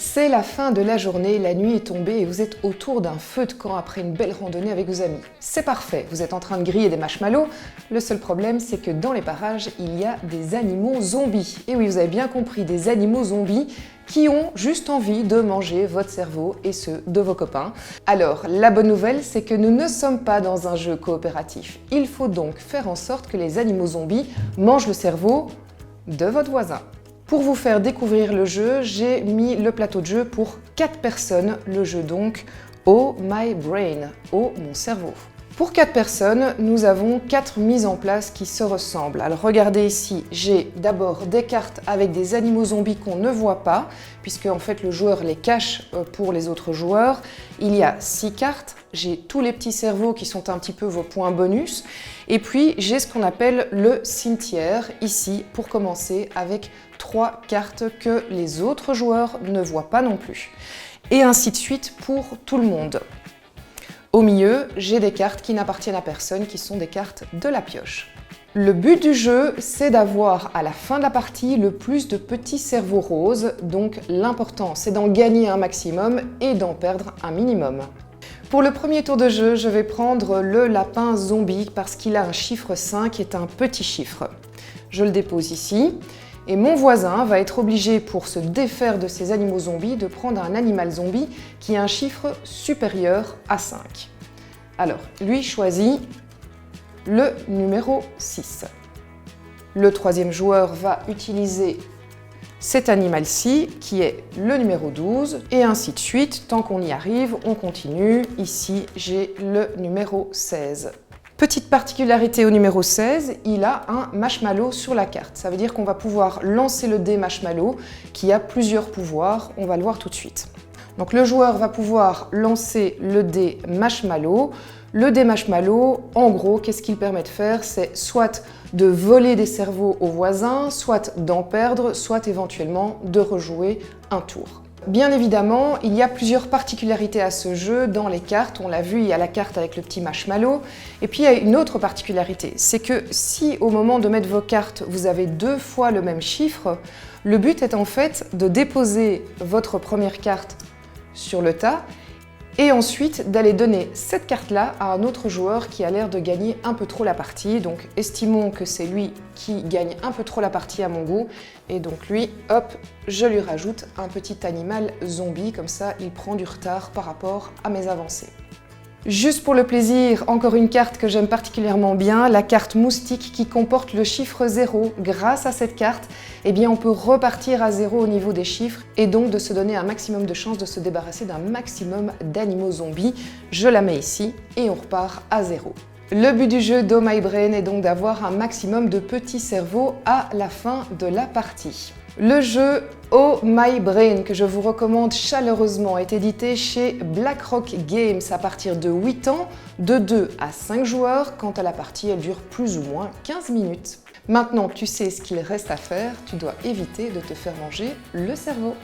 C'est la fin de la journée, la nuit est tombée et vous êtes autour d'un feu de camp après une belle randonnée avec vos amis. C'est parfait, vous êtes en train de griller des marshmallows. Le seul problème, c'est que dans les parages, il y a des animaux zombies. Et oui, vous avez bien compris, des animaux zombies qui ont juste envie de manger votre cerveau et ceux de vos copains. Alors, la bonne nouvelle, c'est que nous ne sommes pas dans un jeu coopératif. Il faut donc faire en sorte que les animaux zombies mangent le cerveau de votre voisin. Pour vous faire découvrir le jeu, j'ai mis le plateau de jeu pour 4 personnes, le jeu donc Oh My Brain, Oh Mon Cerveau. Pour 4 personnes, nous avons 4 mises en place qui se ressemblent. Alors regardez ici, j'ai d'abord des cartes avec des animaux zombies qu'on ne voit pas, puisque en fait le joueur les cache pour les autres joueurs. Il y a 6 cartes, j'ai tous les petits cerveaux qui sont un petit peu vos points bonus, et puis j'ai ce qu'on appelle le cimetière, ici, pour commencer, avec 3 cartes que les autres joueurs ne voient pas non plus. Et ainsi de suite pour tout le monde. Au milieu, j'ai des cartes qui n'appartiennent à personne, qui sont des cartes de la pioche. Le but du jeu, c'est d'avoir à la fin de la partie le plus de petits cerveaux roses, donc l'important c'est d'en gagner un maximum et d'en perdre un minimum. Pour le premier tour de jeu, je vais prendre le lapin zombie parce qu'il a un chiffre 5 qui est un petit chiffre. Je le dépose ici. Et mon voisin va être obligé, pour se défaire de ces animaux zombies, de prendre un animal zombie qui a un chiffre supérieur à 5. Alors, lui choisit le numéro 6. Le troisième joueur va utiliser cet animal-ci, qui est le numéro 12, et ainsi de suite. Tant qu'on y arrive, on continue. Ici, j'ai le numéro 16. Petite particularité au numéro 16, il a un marshmallow sur la carte. Ça veut dire qu'on va pouvoir lancer le dé marshmallow qui a plusieurs pouvoirs, on va le voir tout de suite. Donc le joueur va pouvoir lancer le dé marshmallow. Le dé marshmallow, en gros, qu'est-ce qu'il permet de faire? C'est soit de voler des cerveaux aux voisins, soit d'en perdre, soit éventuellement de rejouer un tour. Bien évidemment, il y a plusieurs particularités à ce jeu dans les cartes. On l'a vu, il y a la carte avec le petit marshmallow. Et puis il y a une autre particularité, c'est que si au moment de mettre vos cartes, vous avez 2 fois le même chiffre, le but est en fait de déposer votre première carte sur le tas et ensuite d'aller donner cette carte-là à un autre joueur qui a l'air de gagner un peu trop la partie. Donc estimons que c'est lui qui gagne un peu trop la partie à mon goût. Et donc lui, hop, je lui rajoute un petit animal zombie, comme ça il prend du retard par rapport à mes avancées. Juste pour le plaisir, encore une carte que j'aime particulièrement bien, la carte moustique qui comporte le chiffre 0. Grâce à cette carte, eh bien, on peut repartir à 0 au niveau des chiffres et donc de se donner un maximum de chances de se débarrasser d'un maximum d'animaux zombies. Je la mets ici et on repart à 0. Le but du jeu d'Oh My Brain est donc d'avoir un maximum de petits cerveaux à la fin de la partie. Le jeu Oh My Brain, que je vous recommande chaleureusement, est édité chez BlackRock Games à partir de 8 ans, de 2 à 5 joueurs. Quant à la partie, elle dure plus ou moins 15 minutes. Maintenant que tu sais ce qu'il reste à faire, tu dois éviter de te faire manger le cerveau.